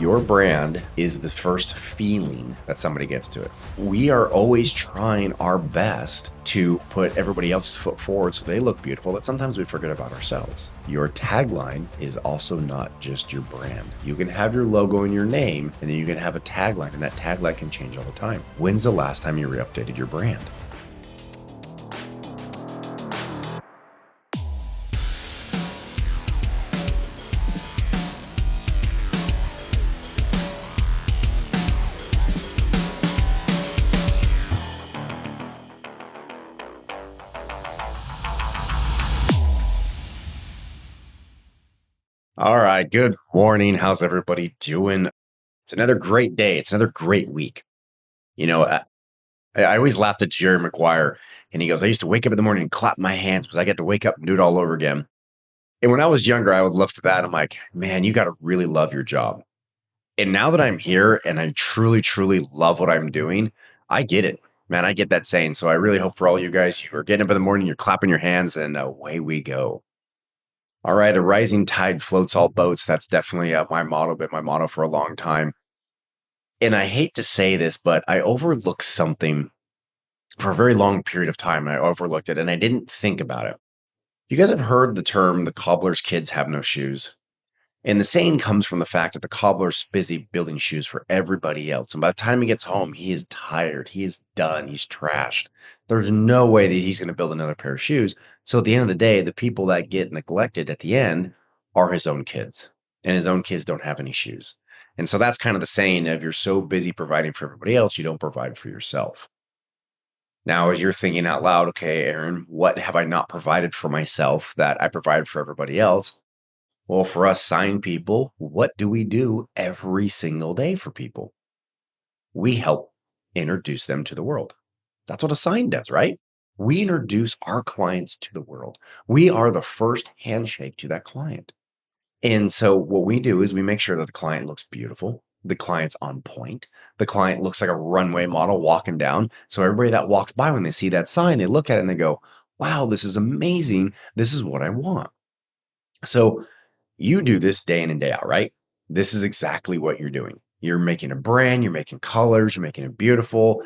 Your brand is the first feeling that somebody gets to it. We are always trying our best to put everybody else's foot forward so they look beautiful, that sometimes we forget about ourselves. Your tagline is also not just your brand. You can have your logo and your name, and then you can have a tagline, and that tagline can change all the time. When's the last time you re-updated your brand? All right, good morning. How's everybody doing? It's another great day. It's another great week. You know, I always laughed at Jerry Maguire, and he goes, I used to wake up in the morning and clap my hands because I get to wake up and do it all over again. And when I was younger, I would love to that. I'm like, man, you got to really love your job. And now that I'm here and I truly, truly love what I'm doing, I get it, man. I get that saying. So I really hope for all you guys, you are getting up in the morning, you're clapping your hands, and away we go. All right, a rising tide floats all boats. That's definitely my motto, been my motto for a long time. And I hate to say this, but I overlooked something for a very long period of time. And I overlooked it and I didn't think about it. You guys have heard the term, the cobbler's kids have no shoes. And the saying comes from the fact that the cobbler's busy building shoes for everybody else. And by the time he gets home, he is tired. He is done. He's trashed. There's no way that he's going to build another pair of shoes. So at the end of the day, the people that get neglected at the end are his own kids. And his own kids don't have any shoes. And so that's kind of the saying of you're so busy providing for everybody else, you don't provide for yourself. Now, as you're thinking out loud, okay, Aaron, what have I not provided for myself that I provide for everybody else? Well, for us sign people, what do we do every single day for people? We help introduce them to the world. That's what a sign does, right? We introduce our clients to the world. We are the first handshake to that client. And so what we do is we make sure that the client looks beautiful. The client's on point. The client looks like a runway model walking down. So everybody that walks by, when they see that sign, they look at it and they go, wow, this is amazing. This is what I want. So you do this day in and day out, right? This is exactly what you're doing. You're making a brand, you're making colors, you're making it beautiful,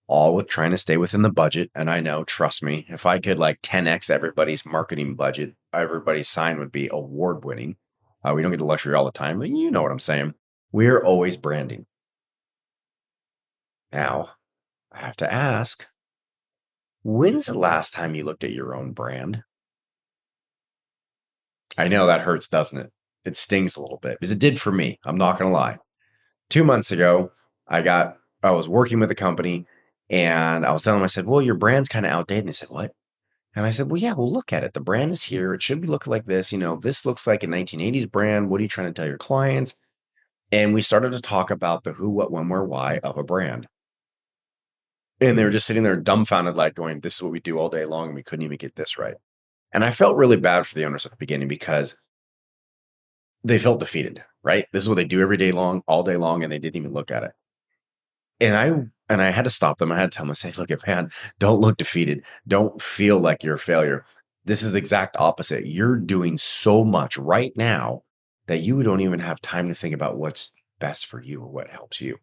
all with trying to stay within the budget. And I know, trust me, if I could like 10x everybody's marketing budget, everybody's sign would be award winning. We don't get the luxury all the time, but you know what I'm saying. We're always branding. Now, I have to ask, when's the last time you looked at your own brand? I know that hurts, doesn't it? It stings a little bit because it did for me. I'm not going to lie. 2 months ago, I was working with a company and I was telling them, I said, well, your brand's kind of outdated. And they said, what? And I said, well, yeah, well, look at it. The brand is here. It should be looking like this. You know, this looks like a 1980s brand. What are you trying to tell your clients? And we started to talk about the who, what, when, where, why of a brand. And they were just sitting there dumbfounded, like going, this is what we do all day long. And we couldn't even get this right. And I felt really bad for the owners at the beginning because they felt defeated, right? This is what they do every day long, all day long, and they didn't even look at it. And I had to stop them. I had to tell them, I say, look, man, don't look defeated. Don't feel like you're a failure. This is the exact opposite. You're doing so much right now that you don't even have time to think about what's best for you or what helps you.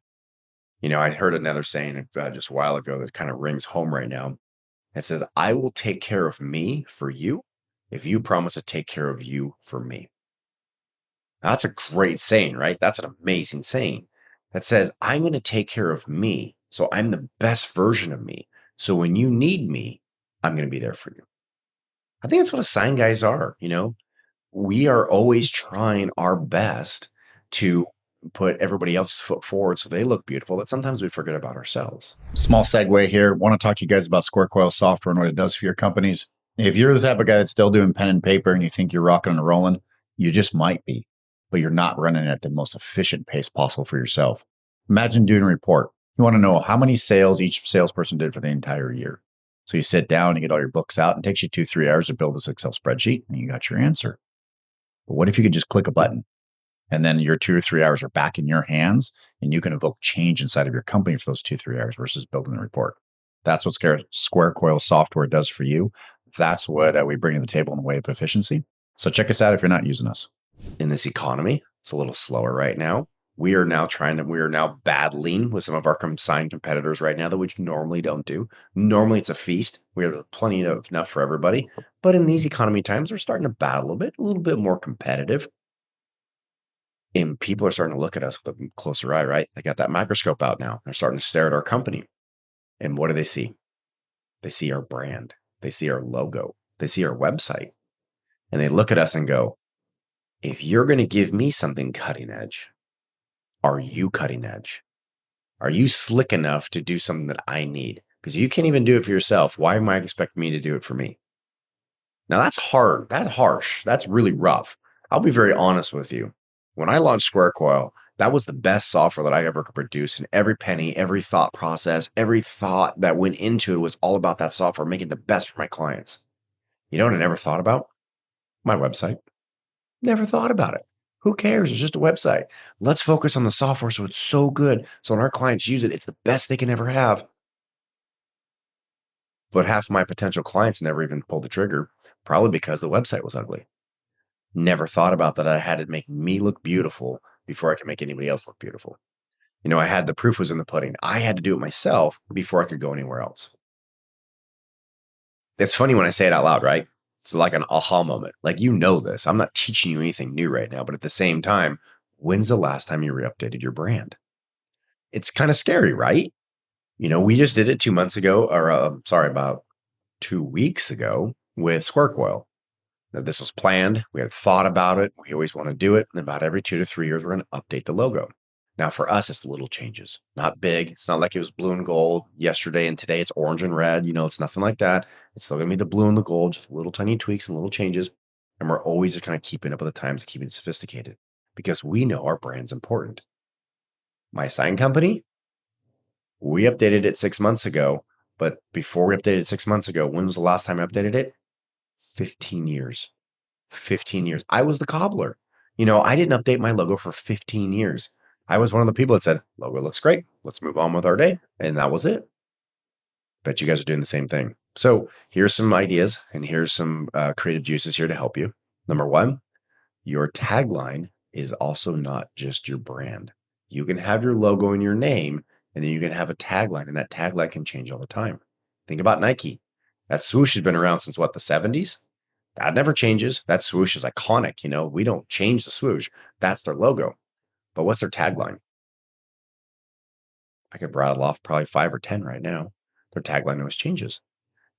You know, I heard another saying just a while ago that kind of rings home right now. It says, I will take care of me for you if you promise to take care of you for me. Now, that's a great saying, right? That's an amazing saying that says, I'm going to take care of me. So I'm the best version of me. So when you need me, I'm going to be there for you. I think that's what a sign guys are. You know, we are always trying our best to put everybody else's foot forward so they look beautiful, that sometimes we forget about ourselves. Small segue here. Want to talk to you guys about Squarecoil software and what it does for your companies. If you're the type of guy that's still doing pen and paper and you think you're rocking and rolling, you just might be, but you're not running at the most efficient pace possible for yourself. Imagine doing a report. You want to know how many sales each salesperson did for the entire year. So you sit down and get all your books out. It takes you 2-3 hours to build this Excel spreadsheet and you got your answer. But what if you could just click a button? And then your 2 or 3 hours are back in your hands and you can evoke change inside of your company for those 2-3 hours versus building a report. That's what Squarecoil software does for you. That's what we bring to the table in the way of efficiency. So check us out if you're not using us. In this economy, it's a little slower right now. We are now battling with some of our consigned competitors right now that we normally don't do. Normally it's a feast. We have plenty of enough for everybody. But in these economy times, we're starting to battle a little bit more competitive. And people are starting to look at us with a closer eye, right? They got that microscope out now. They're starting to stare at our company. And what do they see? They see our brand. They see our logo. They see our website. And they look at us and go, if you're going to give me something cutting edge, are you cutting edge? Are you slick enough to do something that I need? Because you can't even do it for yourself. Why am I expecting me to do it for me? Now that's hard. That's harsh. That's really rough. I'll be very honest with you. When I launched Squarecoil, that was the best software that I ever could produce. And every penny, every thought process, every thought that went into it was all about that software, making the best for my clients. You know what I never thought about? My website. Never thought about it. Who cares? It's just a website. Let's focus on the software so it's so good. So when our clients use it, it's the best they can ever have. But half of my potential clients never even pulled the trigger, probably because the website was ugly. Never thought about that I had to make me look beautiful before I could make anybody else look beautiful. I had the proof was in the pudding. I had to do it myself before I could go anywhere else. It's funny when I say it out loud, right? It's like an aha moment. Like, this. I'm not teaching you anything new right now, but at the same time, when's the last time you re-updated your brand? It's kind of scary, right? We just did it 2 months ago, or about 2 weeks ago with Squarecoil. Now, this was planned. We had thought about it. We always want to do it. And about every 2 to 3 years, we're going to update the logo. Now, for us, it's little changes, not big. It's not like it was blue and gold yesterday and today it's orange and red. It's nothing like that. It's still going to be the blue and the gold, just little tiny tweaks and little changes. And we're always just kind of keeping up with the times and keeping it sophisticated because we know our brand's important. My sign company, we updated it 6 months ago. But before we updated it 6 months ago, when was the last time I updated it? 15 years. 15 years. I was the cobbler. I didn't update my logo for 15 years. I was one of the people that said, logo looks great. Let's move on with our day. And that was it. Bet you guys are doing the same thing. So here's some ideas and here's some creative juices here to help you. Number one, your tagline is also not just your brand. You can have your logo and your name, and then you can have a tagline, and that tagline can change all the time. Think about Nike. That swoosh has been around since what, the 70s? That never changes. That swoosh is iconic. We don't change the swoosh. That's their logo. But what's their tagline? I could rattle off probably 5 or 10 right now. Their tagline always changes.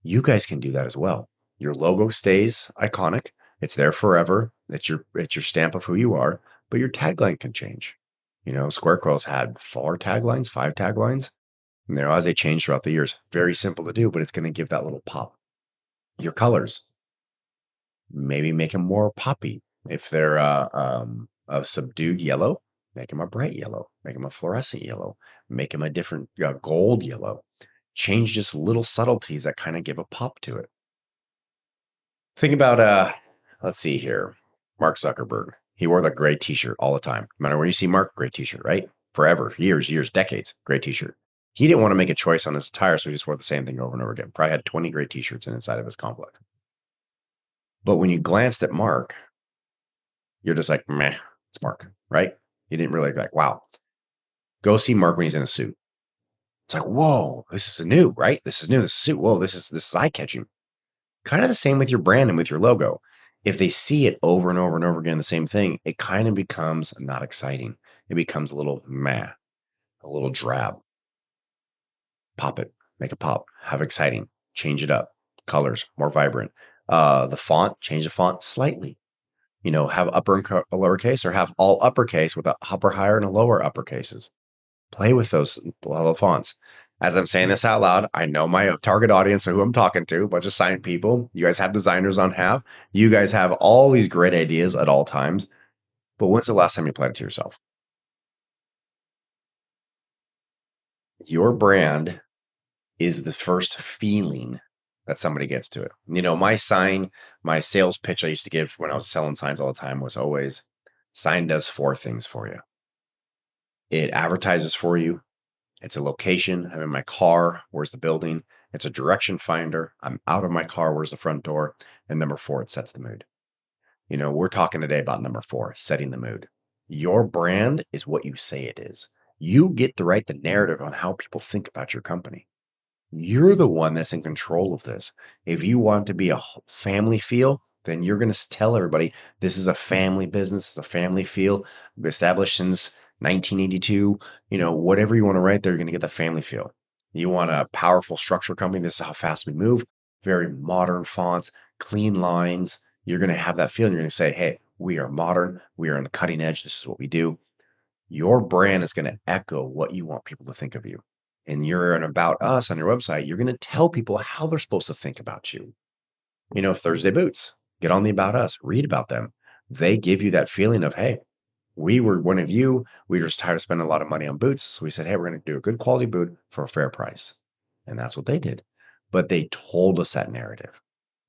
You guys can do that as well. Your logo stays iconic. It's there forever. It's your stamp of who you are, but your tagline can change. Squarecoil's had 4 taglines, 5 taglines. And as they change throughout the years, very simple to do, but it's going to give that little pop. Your colors, maybe make them more poppy. If they're a subdued yellow, make them a bright yellow, make them a fluorescent yellow, make them a different gold yellow. Change just little subtleties that kind of give a pop to it. Think about, let's see here, Mark Zuckerberg. He wore the gray t-shirt all the time. No matter where you see Mark, gray t-shirt, right? Forever, years, decades, gray t-shirt. He didn't want to make a choice on his attire, so he just wore the same thing over and over again. Probably had 20 gray t-shirts inside of his complex. But when you glanced at Mark, you're just like, meh, it's Mark, right? You didn't really like, wow. Go see Mark when he's in a suit. It's like, whoa, this is new, right? This is new. This is suit. Whoa, this is eye-catching. Kind of the same with your brand and with your logo. If they see it over and over and over again, the same thing, it kind of becomes not exciting. It becomes a little meh, a little drab. Pop it, make it pop, have exciting, change it up, colors, more vibrant. The font, change the font slightly. Have upper and lowercase or have all uppercase with a upper higher and a lower uppercases. Play with those fonts. As I'm saying this out loud, I know my target audience of who I'm talking to, a bunch of silent people. You guys have designers on half. You guys have all these great ideas at all times. But when's the last time you applied it to yourself? Your brand is the first feeling that somebody gets to it. My sales pitch I used to give when I was selling signs all the time was always, sign does 4 things for you. It advertises for you. It's a location. I'm in my car. Where's the building? It's a direction finder. I'm out of my car. Where's the front door? And number 4, it sets the mood. We're talking today about number 4, setting the mood. Your brand is what you say it is. You get to write the narrative on how people think about your company. You're the one that's in control of this. If you want to be a family feel, then you're going to tell everybody this is a family business, it's a family feel, established since 1982. Whatever you want to write, they're going to get the family feel. You want a powerful structure company, this is how fast we move, very modern fonts, clean lines. You're going to have that feeling. You're going to say, hey, we are modern, we are on the cutting edge, this is what we do. Your brand is going to echo what you want people to think of you. And you're an about us on your website, you're going to tell people how they're supposed to think about you. Thursday Boots, get on the about us, read about them. They give you that feeling of, hey, we were one of you. We were just tired of spending a lot of money on boots. So we said, hey, we're going to do a good quality boot for a fair price. And that's what they did. But they told us that narrative.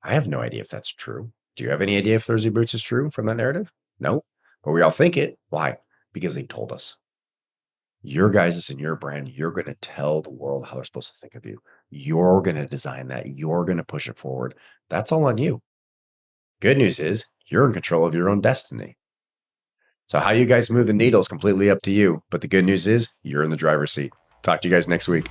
I have no idea if that's true. Do you have any idea if Thursday Boots is true from that narrative? No. But we all think it. Why? Because they told us. Your guys and your brand, you're going to tell the world how they're supposed to think of you. You're going to design that. You're going to push it forward. That's all on you. Good news is you're in control of your own destiny. So how you guys move the needle is completely up to you. But the good news is you're in the driver's seat. Talk to you guys next week.